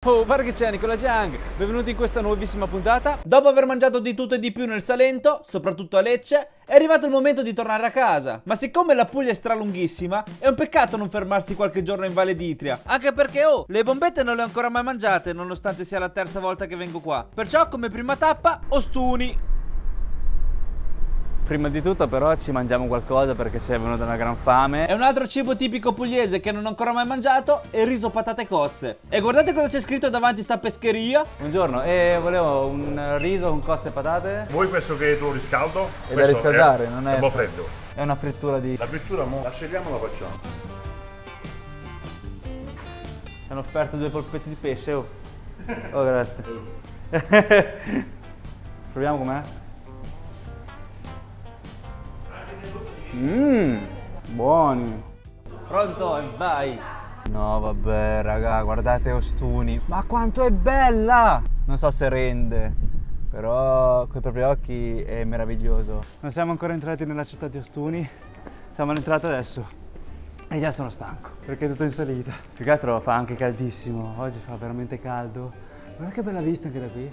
Oh, guarda che c'è Nicola Giang, benvenuti in questa nuovissima puntata. Dopo aver mangiato di tutto e di più nel Salento, soprattutto a Lecce, è arrivato il momento di tornare a casa. Ma siccome la Puglia è stralunghissima, è un peccato non fermarsi qualche giorno in Valle d'Itria. Anche perché, le bombette non le ho ancora mai mangiate, nonostante sia la terza volta che vengo qua. Perciò, come prima tappa, Ostuni. Prima di tutto però ci mangiamo qualcosa perché ci è venuta una gran fame. E un altro cibo tipico pugliese che non ho ancora mai mangiato è il riso patate cozze. E guardate cosa c'è scritto davanti sta pescheria. Buongiorno, volevo un riso con cozze e patate. Vuoi questo che tu riscaldo? È da riscaldare, non è... un po' freddo. È una frittura di... La frittura la scegliamo, la facciamo. Ci hanno offerto 2 polpetti di pesce, oh. Oh, grazie. Proviamo com'è? Buoni. Pronto e vai. No vabbè raga, guardate Ostuni. Ma quanto è bella! Non so se rende, però coi propri occhi è meraviglioso. Non siamo ancora entrati nella città di Ostuni, siamo entrati adesso e già sono stanco perché è tutto in salita. Più che altro fa anche caldissimo, oggi fa veramente caldo. Guarda che bella vista anche da qui.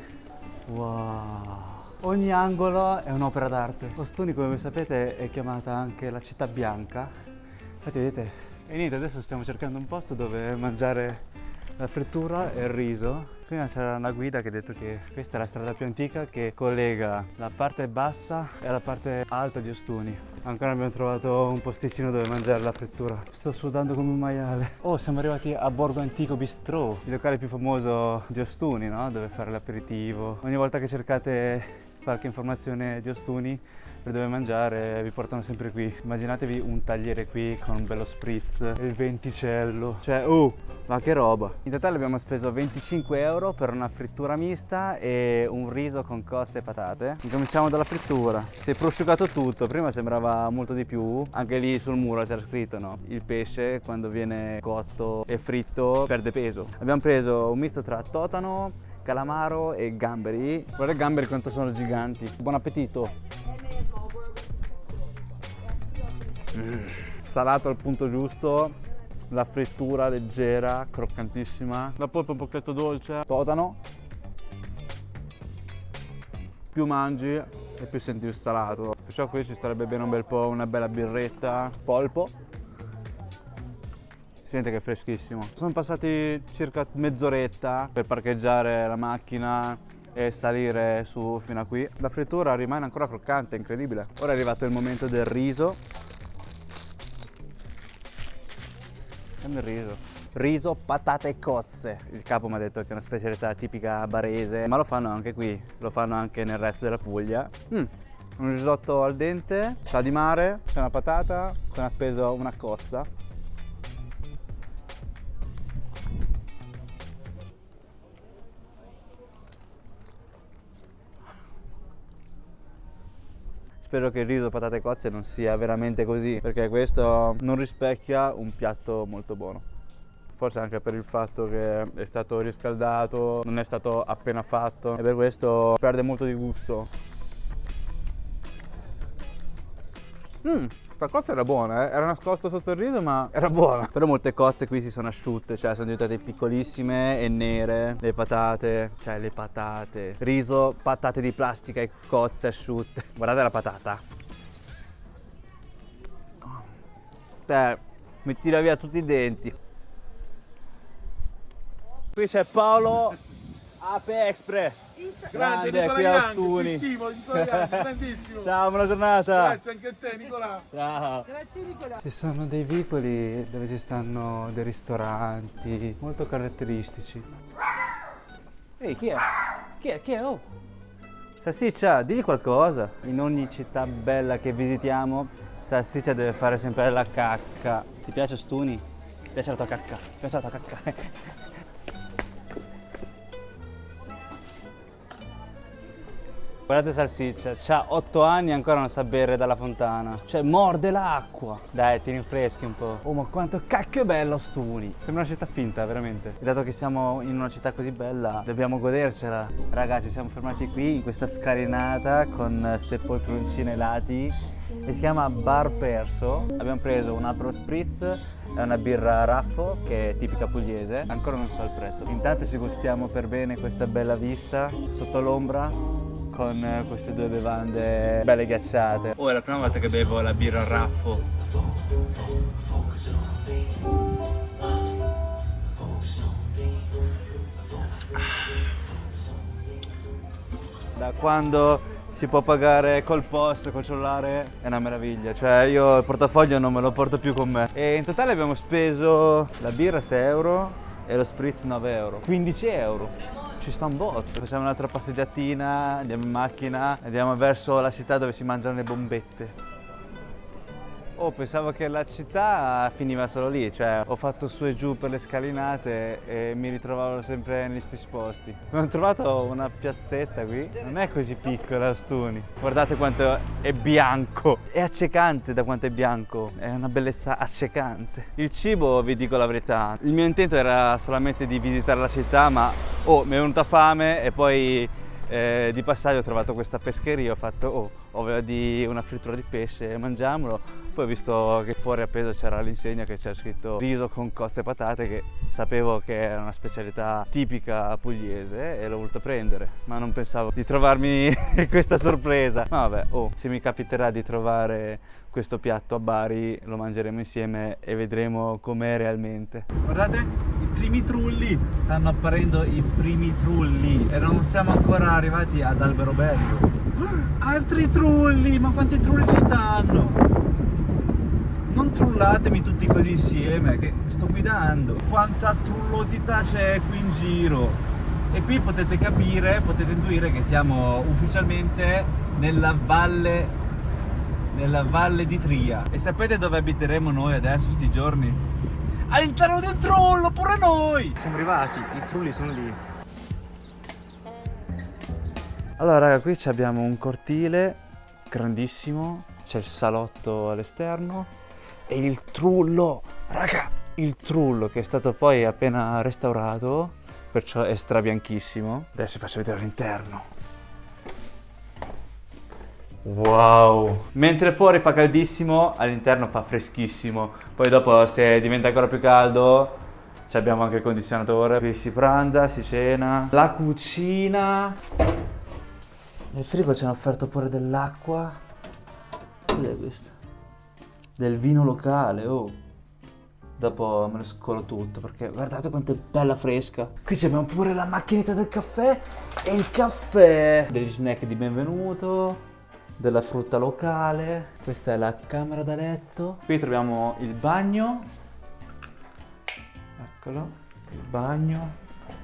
Wow! Ogni angolo è un'opera d'arte. Ostuni, come voi sapete, è chiamata anche la città bianca. Infatti vedete. E niente, adesso stiamo cercando un posto dove mangiare la frittura e il riso. Prima c'era una guida che ha detto che questa è la strada più antica che collega la parte bassa e la parte alta di Ostuni. Ancora abbiamo trovato un posticino dove mangiare la frittura. Sto sudando come un maiale. Oh, siamo arrivati a Borgo Antico Bistrò, il locale più famoso di Ostuni, no? Dove fare l'aperitivo. Ogni volta che cercate qualche informazione di Ostuni per dove mangiare vi portano sempre qui. Immaginatevi un tagliere qui con un bello spritz, il venticello, cioè ma che roba. In totale abbiamo speso 25 euro per una frittura mista e un riso con cozze e patate. Incominciamo dalla frittura. Si è prosciugato tutto, prima sembrava molto di più, anche lì sul muro c'era scritto, no? Il pesce quando viene cotto e fritto perde peso. Abbiamo preso un misto tra totano, calamaro e gamberi. Guarda i gamberi quanto sono giganti. Buon appetito. Salato al punto giusto, la frittura leggera, croccantissima, la polpa un pochetto dolce, totano. Più mangi e più senti il salato. Perciò qui ci starebbe bene un bel po' una bella birretta, polpo. Si sente che è freschissimo. Sono passati circa mezz'oretta per parcheggiare la macchina e salire su fino a qui. La frittura rimane ancora croccante, incredibile. Ora è arrivato il momento del riso. Dammi il riso. Riso, patate e cozze. Il capo mi ha detto che è una specialità tipica barese, ma lo fanno anche qui, lo fanno anche nel resto della Puglia. Un risotto al dente, sa di mare, c'è una patata, con appeso una cozza. Spero che il riso, patate e cozze non sia veramente così, perché questo non rispecchia un piatto molto buono. Forse anche per il fatto che è stato riscaldato, non è stato appena fatto e per questo perde molto di gusto. Sta cozza era buona, era nascosta sotto il riso ma era buona. Però molte cozze qui si sono asciutte, cioè sono diventate piccolissime e nere. Le patate, riso, patate di plastica e cozze asciutte. Guardate la patata. Mi tira via tutti i denti. Qui c'è Paolo Ape Express. Grande qui a Ostuni. Grandissimo. Ciao, buona giornata. Grazie anche a te, Nicolà. Ciao. Grazie Nicola. Ci sono dei vicoli dove ci stanno dei ristoranti molto caratteristici. Ehi, chi è? Chi è? Oh! Salsiccia, digli qualcosa. In ogni città bella che visitiamo, Salsiccia deve fare sempre la cacca. Ti piace Ostuni? Ti piace la tua cacca? Ti piace la tua cacca? Guardate Salsiccia, c'ha 8 anni e ancora non sa bere dalla fontana. Cioè morde l'acqua. Dai, ti rinfreschi un po'. Oh, ma quanto cacchio è bello Ostuni. Sembra una città finta, veramente. E dato che siamo in una città così bella, dobbiamo godercela. Ragazzi, siamo fermati qui in questa scalinata con ste poltroncine ai lati. E si chiama Bar Perso. Abbiamo preso un Aperol Spritz È una birra Raffo che è tipica pugliese, ancora non so il prezzo. Intanto ci gustiamo per bene questa bella vista sotto l'ombra con queste due bevande belle ghiacciate. Oh, è la prima volta che bevo la birra Raffo. Da quando si può pagare col POS, col cellulare, è una meraviglia. Cioè io il portafoglio non me lo porto più con me. E in totale abbiamo speso la birra 6 euro e lo spritz 9 euro. 15 euro. Ci sta un botto. Facciamo un'altra passeggiatina, andiamo in macchina, andiamo verso la città dove si mangiano le bombette. Oh, pensavo che la città finiva solo lì, cioè ho fatto su e giù per le scalinate e mi ritrovavo sempre negli stessi posti. Ho trovato una piazzetta qui, non è così piccola Ostuni. Guardate quanto è bianco, è accecante da quanto è bianco, è una bellezza accecante. Il cibo, vi dico la verità, il mio intento era solamente di visitare la città, ma mi è venuta fame e poi di passaggio ho trovato questa pescheria, ho fatto ho voglia di una frittura di pesce, mangiamolo. Poi ho visto che fuori appeso c'era l'insegna che c'era scritto riso con cozze e patate, che sapevo che era una specialità tipica pugliese e l'ho voluto prendere, ma non pensavo di trovarmi questa sorpresa. Ma vabbè, se mi capiterà di trovare questo piatto a Bari lo mangeremo insieme e vedremo com'è realmente. Guardate, i primi trulli, stanno apparendo i primi trulli e non siamo ancora arrivati ad Alberobello. Altri trulli, ma quanti trulli ci stanno? Non trullatemi tutti così insieme, che sto guidando. Quanta trullosità c'è qui in giro. E qui potete capire, potete intuire che siamo ufficialmente nella valle di Tria. E sapete dove abiteremo noi adesso, sti giorni? All'interno di un trullo, pure noi! Siamo arrivati, i trulli sono lì. Allora raga, qui abbiamo un cortile grandissimo, c'è il salotto all'esterno e il trullo, raga, il trullo che è stato poi appena restaurato, perciò è strabianchissimo. Adesso vi faccio vedere all'interno. Wow! Mentre fuori fa caldissimo, all'interno fa freschissimo. Poi dopo, se diventa ancora più caldo, abbiamo anche il condizionatore. Qui si pranza, si cena. La cucina. Nel frigo ci hanno offerto pure dell'acqua. Cos'è questo? Del vino locale, Dopo me lo scolo tutto perché guardate quanto è bella fresca. Qui abbiamo pure la macchinetta del caffè e il caffè. Degli snack di benvenuto, della frutta locale. Questa è la camera da letto. Qui troviamo il bagno. Eccolo, il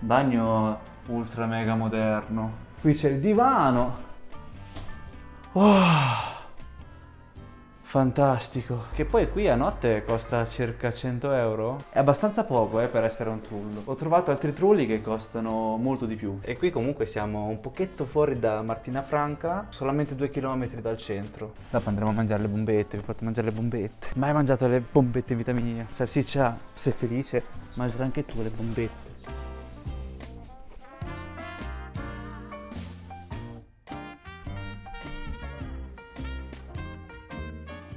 bagno ultra mega moderno. Qui c'è il divano. Fantastico. Che poi qui a notte costa circa 100 euro. È abbastanza poco per essere un trullo. Ho trovato altri trulli che costano molto di più. E qui comunque siamo un pochetto fuori da Martina Franca, solamente 2 km dal centro. Dopo andremo a mangiare le bombette, vi porto a mangiare le bombette. Mai mangiato le bombette in vita mia. Salsiccia, sei felice? Mangerai anche tu le bombette.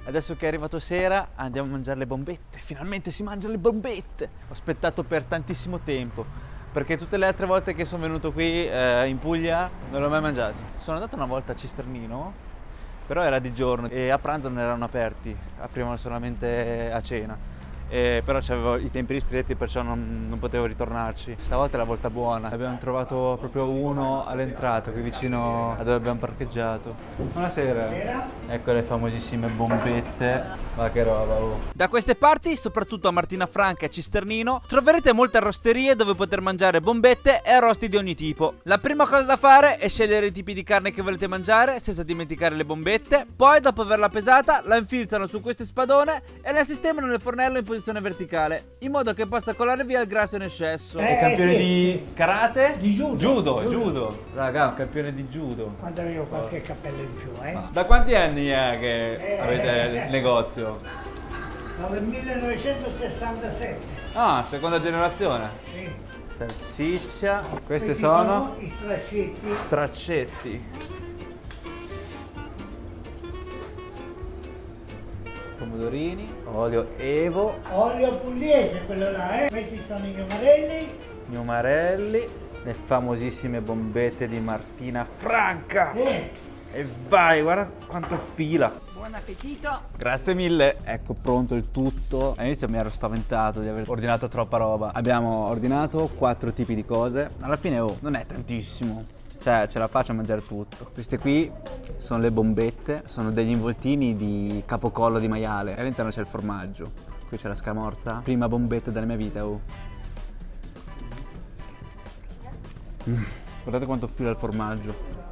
Adesso che è arrivato sera andiamo a mangiare le bombette. Finalmente si mangiano le bombette. Ho aspettato per tantissimo tempo perché tutte le altre volte che sono venuto qui in Puglia non l'ho mai mangiati. Sono andato una volta a Cisternino, però era di giorno e a pranzo non erano aperti, aprivano solamente a cena. Però avevo i tempi ristretti, perciò non potevo ritornarci. Stavolta è la volta buona. Abbiamo trovato proprio uno all'entrata qui vicino a dove abbiamo parcheggiato. Buonasera. Ecco le famosissime bombette. Ma che roba, Da queste parti, soprattutto a Martina Franca e Cisternino, troverete molte arrosterie dove poter mangiare bombette e arrosti di ogni tipo. La prima cosa da fare è scegliere i tipi di carne che volete mangiare senza dimenticare le bombette. Poi, dopo averla pesata, la infilzano su questo spadone e la sistemano nel fornello in posizione verticale, in modo che possa colare via il grasso in eccesso. È campione di karate? Di Judo. Raga, un campione di judo. Quando avevo qualche cappello in più, Da quanti anni è che avete il negozio? Dal 1967. Ah, seconda generazione. Sì. Salsiccia. Queste Questi sono i straccetti. straccetti. pomodorini, olio Evo, Olio pugliese quello là, eh. Questi sono i gnomarelli. gnomarelli, le famosissime bombette di Martina Franca. Sì. E vai, guarda quanto fila. Buon appetito! Grazie mille. Ecco pronto il tutto. All'inizio mi ero spaventato di aver ordinato troppa roba. Abbiamo ordinato 4 tipi di cose. Alla fine non è tantissimo. Cioè ce la faccio a mangiare tutto. Queste qui sono le bombette. Sono degli involtini di capocollo di maiale. E all'interno c'è il formaggio. Qui c'è la scamorza. Prima bombetta della mia vita. Guardate quanto fila il formaggio.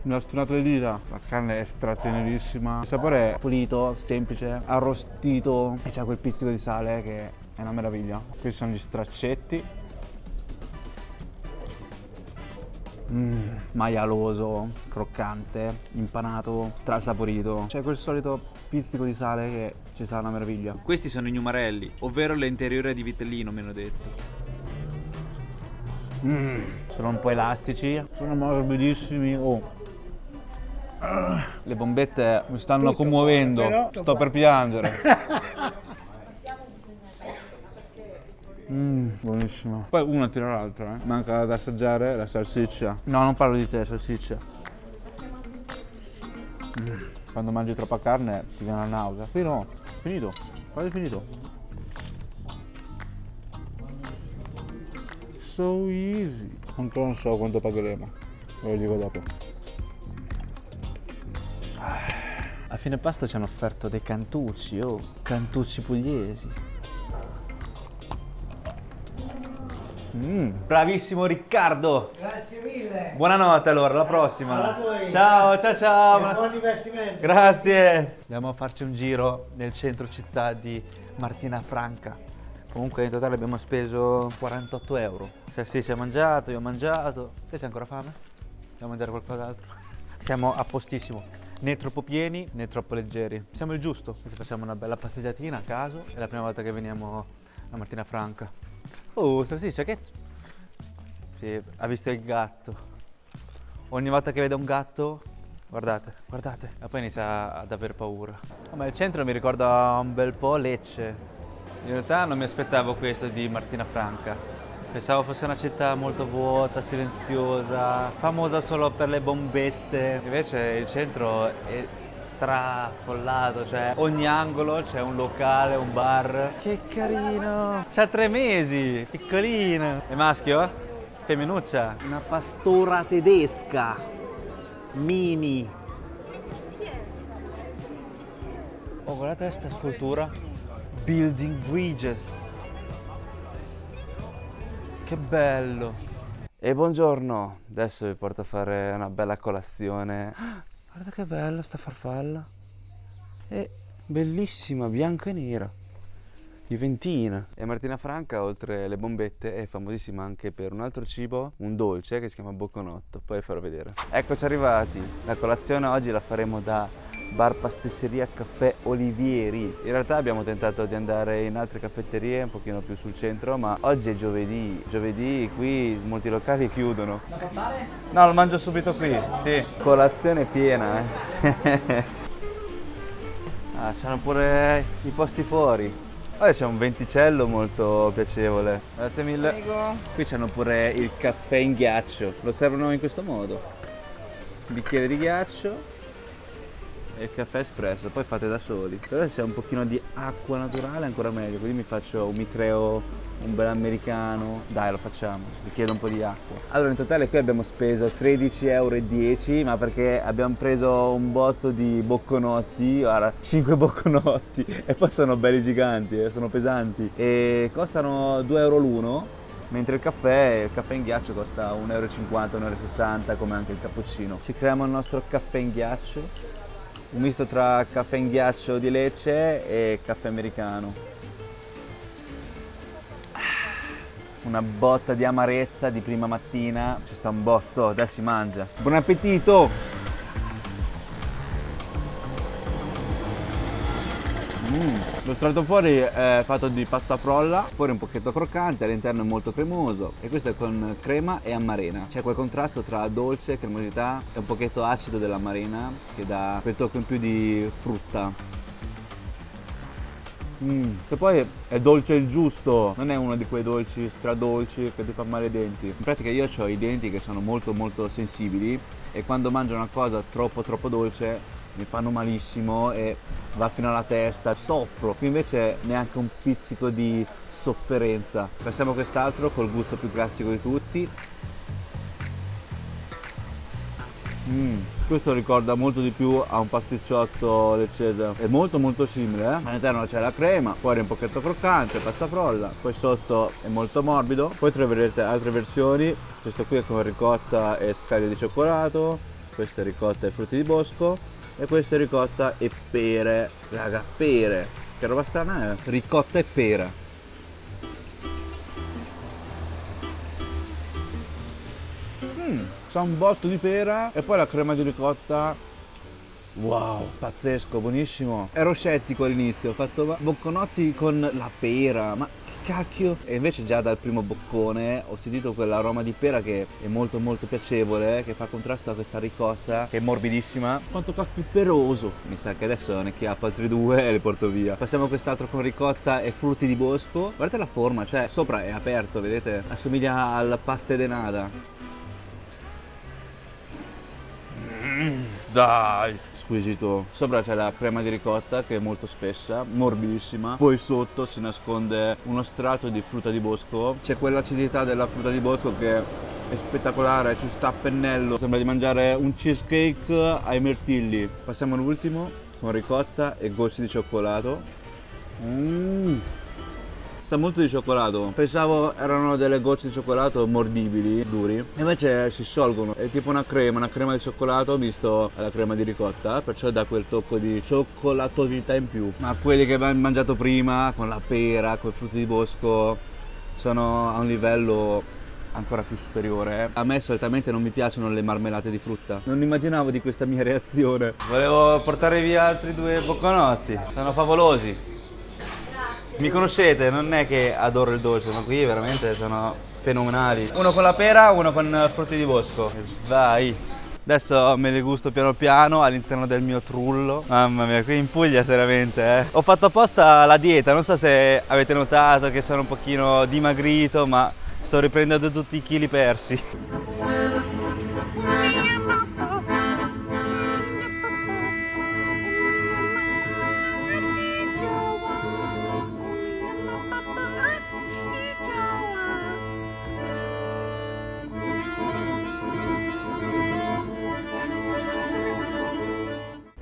Mi ho stunato le dita. La carne è stratenerissima. Il sapore è pulito, semplice, arrostito e c'ha quel pizzico di sale che è una meraviglia. Questi sono gli straccetti. Maialoso, croccante, impanato, strasaporito. C'è quel solito pizzico di sale che ci sa una meraviglia. Questi sono i gnomarelli, ovvero le interiore di vitellino, mi hanno detto. Sono un po' elastici, sono morbidissimi. Le bombette mi stanno commuovendo, però- sto per piangere. Buonissimo. Poi una tira l'altra, Manca da assaggiare la salsiccia. No, non parlo di te, salsiccia. Quando mangi troppa carne ti viene la nausea. Qui no, finito, quasi finito. So easy. Ancora non so quanto pagheremo, ve lo dico dopo. A fine pasto ci hanno offerto dei cantucci, cantucci pugliesi. Bravissimo Riccardo. Grazie mille. Buonanotte allora, alla prossima. A voi. Ciao, ciao, ciao. E buon divertimento. Grazie. Andiamo a farci un giro nel centro città di Martina Franca. Comunque in totale abbiamo speso 48 euro. Salsiccia ha mangiato, io ho mangiato. Te c'hai ancora fame? Dobbiamo mangiare qualcos'altro? Siamo a postissimo. Né troppo pieni né troppo leggeri. Siamo il giusto. Adesso facciamo una bella passeggiatina a caso. È la prima volta che veniamo a Martina Franca. Oh, Salsiccia, che... Sì, ha visto il gatto. Ogni volta che vede un gatto, guardate, guardate. E poi inizia ad aver paura. Oh, ma il centro mi ricorda un bel po' Lecce. In realtà non mi aspettavo questo di Martina Franca. Pensavo fosse una città molto vuota, silenziosa, famosa solo per le bombette. Invece il centro è straffollato, cioè ogni angolo c'è un locale, un bar. Che carino! C'ha 3 mesi, piccolino. È maschio? Femminuccia? Una pastora tedesca. Mini. Oh, guardate questa scultura. Building Bridges. Che bello. E buongiorno. Adesso vi porto a fare una bella colazione. Guarda che bella sta farfalla. È bellissima, bianca e nera. Juventina. E Martina Franca, oltre le bombette, è famosissima anche per un altro cibo, un dolce che si chiama bocconotto. Poi vi farò vedere. Eccoci arrivati. La colazione oggi la faremo da bar pasticceria Caffè Olivieri. In realtà abbiamo tentato di andare in altre caffetterie un pochino più sul centro, ma oggi è giovedì. Giovedì qui molti locali chiudono. Da portare? No, lo mangio subito qui, sì. Colazione piena, Ah, c'hanno pure i posti fuori. Poi c'è un venticello molto piacevole. Grazie mille. Prego. Qui c'hanno pure il caffè in ghiaccio. Lo servono in questo modo. Un bicchiere di ghiaccio e il caffè espresso, poi fate da soli. Però se c'è un pochino di acqua naturale ancora meglio, quindi mi creo un bel americano. Dai, lo facciamo, vi chiedo un po' di acqua. Allora in totale qui abbiamo speso 13,10 euro, ma perché abbiamo preso un botto di bocconotti, guarda, 5 bocconotti, e poi sono belli giganti, sono pesanti, e costano 2 euro l'uno, mentre il caffè in ghiaccio costa 1,50 euro, 1,60 euro, come anche il cappuccino. Ci creiamo il nostro caffè in ghiaccio, un misto tra caffè in ghiaccio di Lecce e caffè americano. Una botta di amarezza di prima mattina, ci sta un botto, adesso si mangia. Buon appetito! Lo strato fuori è fatto di pasta frolla, fuori un pochetto croccante, all'interno è molto cremoso e questo è con crema e amarena. C'è quel contrasto tra dolce, cremosità e un pochetto acido dell'amarena che dà quel tocco in più di frutta. Se poi è dolce il giusto, non è uno di quei dolci stradolci che ti fa male ai denti. In pratica io ho i denti che sono molto molto sensibili e quando mangio una cosa troppo dolce mi fanno malissimo e va fino alla testa, soffro. Qui invece neanche un pizzico di sofferenza. Passiamo a quest'altro col gusto più classico di tutti. Questo ricorda molto di più a un pasticciotto leccese, è molto molto simile, all'interno c'è la crema, fuori un pochetto croccante, pasta frolla, poi sotto è molto morbido, poi troverete altre versioni, questo qui è con ricotta e scaglie di cioccolato, questo è ricotta e frutti di bosco e questo è ricotta e pere, raga, pere, che roba strana è, ricotta e pera. Sa un botto di pera e poi la crema di ricotta, wow, pazzesco, buonissimo. Ero scettico all'inizio, ho fatto bocconotti con la pera, ma che cacchio? E invece già dal primo boccone ho sentito quell'aroma di pera che è molto molto piacevole, che fa contrasto a questa ricotta che è morbidissima. Quanto cacchio peroso! Mi sa che adesso ne chiappo altri due e li porto via. Passiamo a quest'altro con ricotta e frutti di bosco. Guardate la forma, cioè sopra è aperto, vedete? Assomiglia al pastel de nata. Dai, squisito. Sopra c'è la crema di ricotta che è molto spessa, morbidissima. Poi sotto si nasconde uno strato di frutta di bosco. C'è quell'acidità della frutta di bosco che è spettacolare, ci sta a pennello. Sembra di mangiare un cheesecake ai mirtilli. Passiamo all'ultimo con ricotta e gocce di cioccolato. Sa molto di cioccolato, pensavo erano delle gocce di cioccolato mordibili, duri, invece si sciolgono, è tipo una crema di cioccolato misto alla crema di ricotta, perciò dà quel tocco di cioccolatosità in più. Ma quelli che abbiamo mangiato prima, con la pera, con i frutti di bosco, sono a un livello ancora più superiore. A me solitamente non mi piacciono le marmellate di frutta, non immaginavo di questa mia reazione. Volevo portare via altri due bocconotti, sono favolosi. Mi conoscete, non è che adoro il dolce, ma qui veramente sono fenomenali. Uno con la pera, uno con frutti di bosco. Vai! Adesso me li gusto piano piano all'interno del mio trullo. Mamma mia, qui in Puglia seriamente, Ho fatto apposta la dieta, non so se avete notato che sono un pochino dimagrito, ma sto riprendendo tutti i chili persi.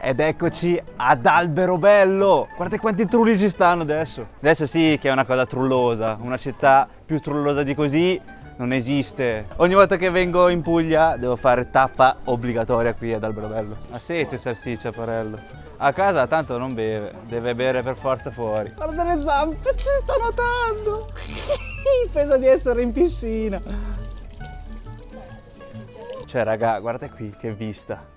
Ed eccoci ad Alberobello! Guardate quanti trulli ci stanno adesso! Adesso sì che è una cosa trullosa, una città più trullosa di così non esiste. Ogni volta che vengo in Puglia devo fare tappa obbligatoria qui ad Alberobello. Ha sete salsiccia, Parello. A casa tanto non beve, deve bere per forza fuori. Guarda le zampe, ci sta notando! Penso di essere in piscina. Cioè raga, guardate qui che vista.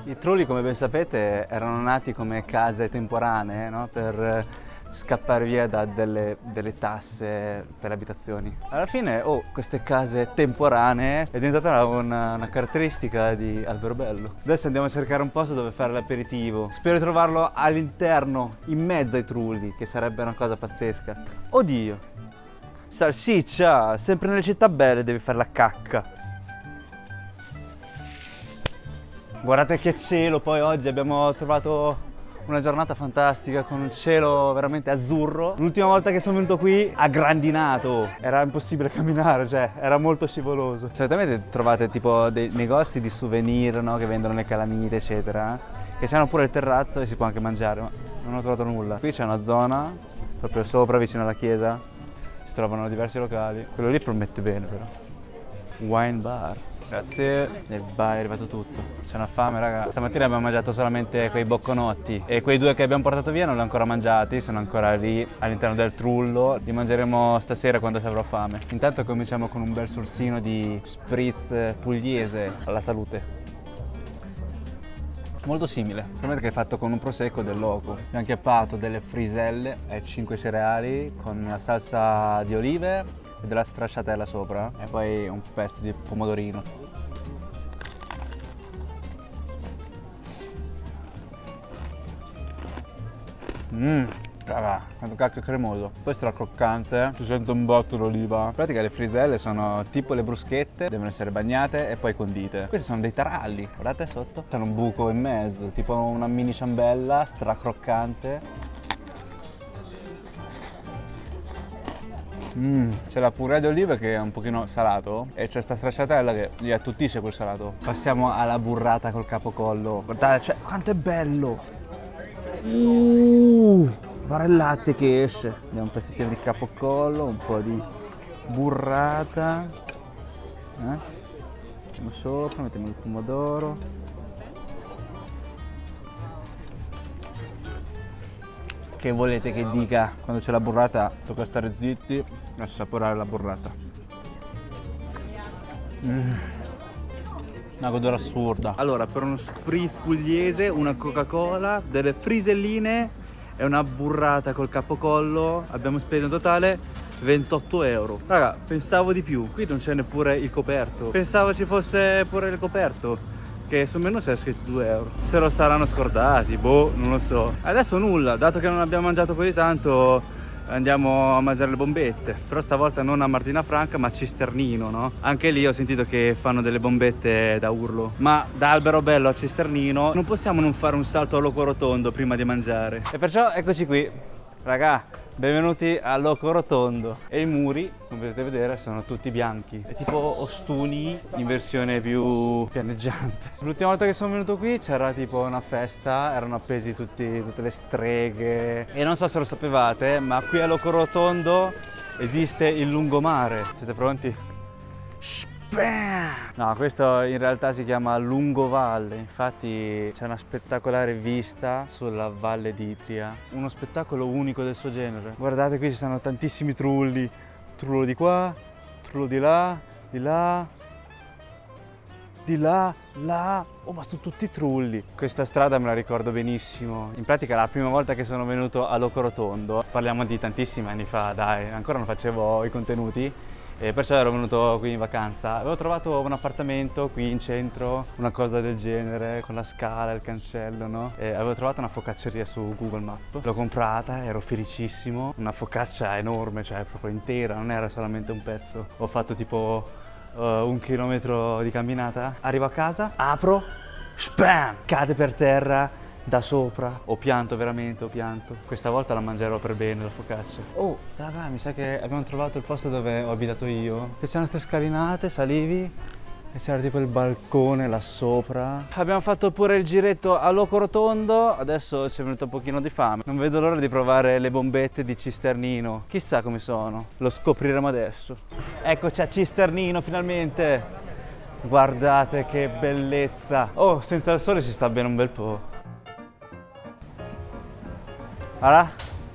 I trulli, come ben sapete, erano nati come case temporanee, no? Per scappare via da delle tasse per le abitazioni. Alla fine, queste case temporanee è diventata una caratteristica di Alberobello. Adesso andiamo a cercare un posto dove fare l'aperitivo. Spero di trovarlo all'interno, in mezzo ai trulli, che sarebbe una cosa pazzesca. Oddio! Salsiccia! Sempre nelle città belle devi fare la cacca. Guardate che cielo, poi oggi abbiamo trovato una giornata fantastica con un cielo veramente azzurro. L'ultima volta che sono venuto qui ha grandinato, era impossibile camminare, cioè era molto scivoloso. Solitamente trovate tipo dei negozi di souvenir, no? Che vendono le calamite eccetera, che c'hanno pure il terrazzo e si può anche mangiare, ma non ho trovato nulla. Qui c'è una zona proprio sopra vicino alla chiesa, si trovano diversi locali, quello lì promette bene però. Wine bar. Grazie, nel bar è arrivato tutto. C'è una fame, raga. Stamattina abbiamo mangiato solamente quei bocconotti e quei due che abbiamo portato via non li ho ancora mangiati, sono ancora lì all'interno del trullo. Li mangeremo stasera quando ci avrò fame. Intanto cominciamo con un bel sorsino di spritz pugliese alla salute. molto simile, solamente che è fatto con un prosecco del loco. Abbiamo chiappato delle friselle e 5 cereali con la salsa di olive e della stracciatella sopra e poi un pezzo di pomodorino. Raga, quanto cacchio cremoso. Poi stra croccante, si sente un botto l'oliva. In pratica le friselle sono tipo le bruschette, devono essere bagnate e poi condite. Questi sono dei taralli, guardate sotto. C'hanno un buco in mezzo, tipo una mini ciambella, stra croccante. C'è la purea di olive che è un pochino salato e c'è sta stracciatella che gli attutisce quel salato. Passiamo alla burrata col capocollo. Guardate, cioè, quanto è bello! Guarda il latte che esce. Abbiamo un pezzettino di capocollo, un po' di burrata. Mettiamo sopra, mettiamo il pomodoro. Che volete che dica? Quando c'è la burrata tocca stare zitti e assaporare la burrata. Una goduria assurda. Allora, per uno spritz pugliese, una Coca-Cola, delle friselline e una burrata col capocollo abbiamo speso in totale 28 euro. Raga, pensavo di più. Qui non c'è neppure il coperto. Pensavo ci fosse pure il coperto, che sul menù c'è scritto 2 euro. Se lo saranno scordati, boh, non lo so. Adesso nulla, dato che non abbiamo mangiato così tanto andiamo a mangiare le bombette. Però stavolta non a Martina Franca ma a Cisternino, no? Anche lì ho sentito che fanno delle bombette da urlo. Ma da Alberobello a Cisternino non possiamo non fare un salto a Locorotondo prima di mangiare. E perciò eccoci qui, raga, benvenuti a Locorotondo. E i muri, come potete vedere, sono tutti bianchi. È tipo Ostuni in versione più pianeggiante. L'ultima volta che sono venuto qui c'era tipo una festa, erano appesi tutte le streghe. E non so se lo sapevate, ma qui a Locorotondo esiste il lungomare. Siete pronti? No, questo in realtà si chiama Lungovalle, infatti c'è una spettacolare vista sulla Valle d'Itria, uno spettacolo unico del suo genere. Guardate, qui ci sono tantissimi trulli, trullo di qua, trullo di là, di là, di là, là, oh ma sono tutti trulli. Questa strada me la ricordo benissimo, in pratica la prima volta che sono venuto a Locorotondo, parliamo di tantissimi anni fa, dai, ancora non facevo i contenuti. E perciò ero venuto qui in vacanza. Avevo trovato un appartamento qui in centro, una cosa del genere, con la scala, il cancello, no? E avevo trovato una focacceria su Google Maps. L'ho comprata, ero felicissimo. Una focaccia enorme, cioè proprio intera, non era solamente un pezzo. Ho fatto tipo 1 chilometro di camminata. Arrivo a casa, apro, spam! Cade per terra. Da sopra, ho pianto veramente, ho pianto. Questa volta la mangerò per bene la focaccia. Oh, raga, mi sa che abbiamo trovato il posto dove ho abitato io. C'erano queste scalinate, salivi e c'era tipo il balcone là sopra. Abbiamo fatto pure il giretto a Locorotondo, adesso ci è venuto un pochino di fame. Non vedo l'ora di provare le bombette di Cisternino. Chissà come sono, lo scopriremo adesso. Eccoci a Cisternino finalmente. Guardate che bellezza. Oh, senza il sole si sta bene un bel po'. Allora,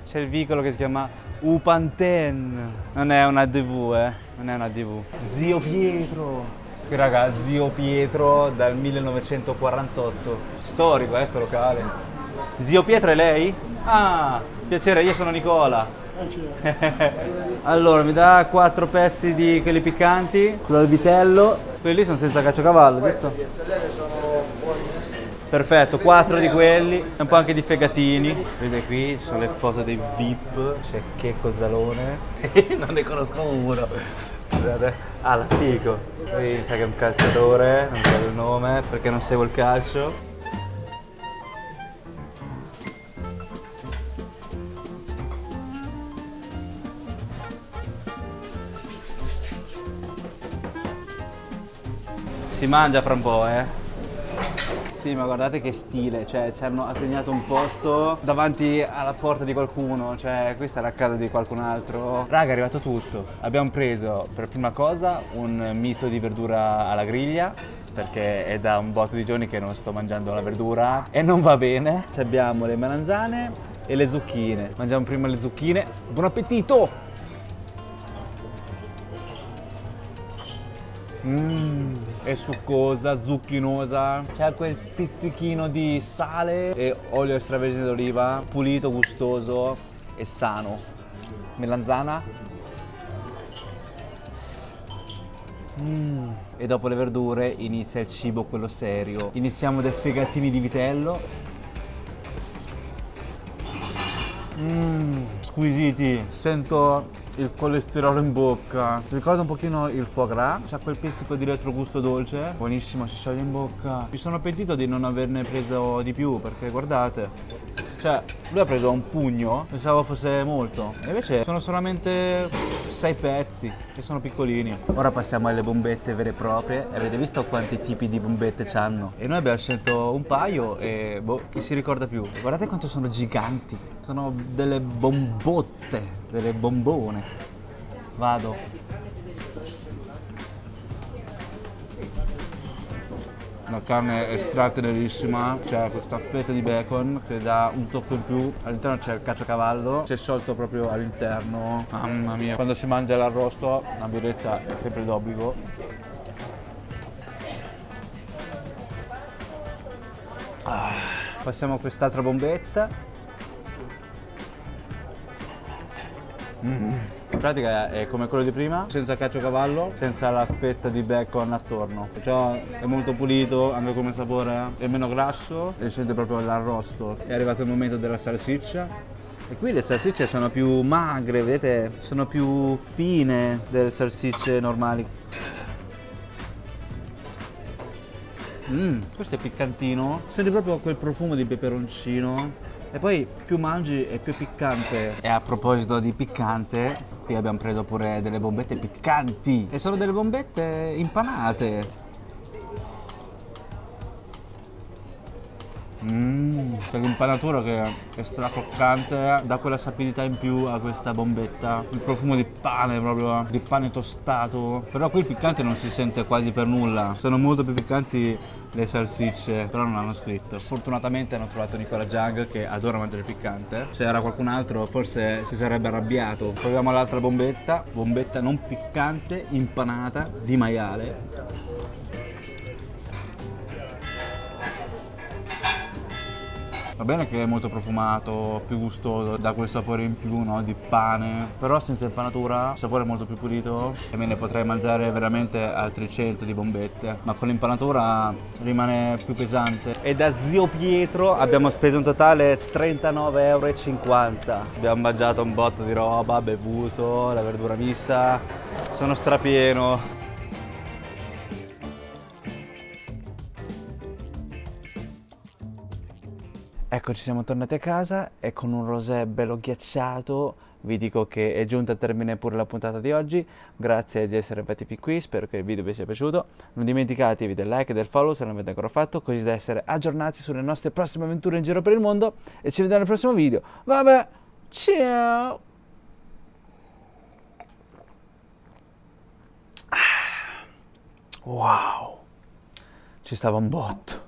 c'è il vicolo che si chiama Upanten. Non è una DV, non è una DV. Zio Pietro. Qui raga, Zio Pietro dal 1948. Storico, sto locale. Zio Pietro è lei? Ah, piacere, io sono Nicola. Allora, mi dà 4 pezzi di quelli piccanti. Quello del vitello. Quelli lì sono senza caciocavallo, giusto? Sono buonissimi. Perfetto, 4 di quelli, un po' anche di fegatini. Vedete qui sono le foto dei VIP, cioè che cozzalone. Non ne conosco uno. Guardate, ah, la figo. Qui mi sa che è un calciatore, non so il nome perché non seguo il calcio. Si mangia fra un po', Sì, ma guardate che stile, cioè ci hanno assegnato un posto davanti alla porta di qualcuno, cioè questa era a casa di qualcun altro. Raga, è arrivato tutto. Abbiamo preso per prima cosa un misto di verdura alla griglia, perché è da un botto di giorni che non sto mangiando la verdura e non va bene. Ci abbiamo le melanzane e le zucchine. Mangiamo prima le zucchine. Buon appetito! è succosa, zucchinosa, c'è quel pizzichino di sale e olio extravergine d'oliva, pulito, gustoso e sano. Melanzana. E dopo le verdure inizia il cibo, quello serio. Iniziamo dai fegatini di vitello. Squisiti. Sento il colesterolo in bocca. Mi ricorda un pochino il foie gras. C'ha quel pizzico di retrogusto dolce. Buonissimo, si scioglie in bocca. Mi sono pentito di non averne preso di più, perché guardate. Cioè, lui ha preso un pugno, pensavo fosse molto. E invece sono solamente 6 pezzi, che sono piccolini. Ora passiamo alle bombette vere e proprie. E avete visto quanti tipi di bombette c'hanno? E noi abbiamo scelto un paio e boh, chi si ricorda più? Guardate quanto sono giganti. Sono delle bombotte, delle bombone. Vado. La carne è stratenerissima, c'è questa fetta di bacon che dà un tocco in più, all'interno c'è il caciocavallo, c'è sciolto proprio all'interno, mamma mia, quando si mangia l'arrosto la birretta è sempre d'obbligo. Passiamo a quest'altra bombetta. In pratica è come quello di prima, senza caciocavallo, senza la fetta di bacon attorno. Perciò è molto pulito, anche come sapore, è meno grasso e si sente proprio l'arrosto. È arrivato il momento della salsiccia. E qui le salsicce sono più magre, vedete? Sono più fine delle salsicce normali. Questo è piccantino, senti proprio quel profumo di peperoncino. E poi più mangi e più piccante. E a proposito di piccante, qui abbiamo preso pure delle bombette piccanti. E sono delle bombette impanate. C'è l'impanatura che è stracroccante, dà quella sapidità in più a questa bombetta. Il profumo di pane proprio, di pane tostato. Però qui il piccante non si sente quasi per nulla. Sono molto più piccanti le salsicce, però non hanno scritto. Fortunatamente hanno trovato Nicola Jung che adora mangiare piccante. Se era qualcun altro forse si sarebbe arrabbiato. Proviamo l'altra bombetta, bombetta non piccante, impanata di maiale. Va bene che è molto profumato, più gustoso, dà quel sapore in più, no? Di pane, però senza impanatura il sapore è molto più pulito e me ne potrei mangiare veramente altri 100 di bombette, ma con l'impanatura rimane più pesante. E da zio Pietro abbiamo speso in totale 39,50 €. Abbiamo mangiato un botto di roba, bevuto, la verdura mista, sono strapieno. Ecco, ci siamo tornati a casa e con un rosé bello ghiacciato vi dico che è giunta a termine pure la puntata di oggi. Grazie di essere arrivati fin qui, spero che il video vi sia piaciuto. Non dimenticatevi del like e del follow se non l'avete ancora fatto, così da essere aggiornati sulle nostre prossime avventure in giro per il mondo. E ci vediamo nel prossimo video. Vabbè, ciao! Wow, ci stava un botto.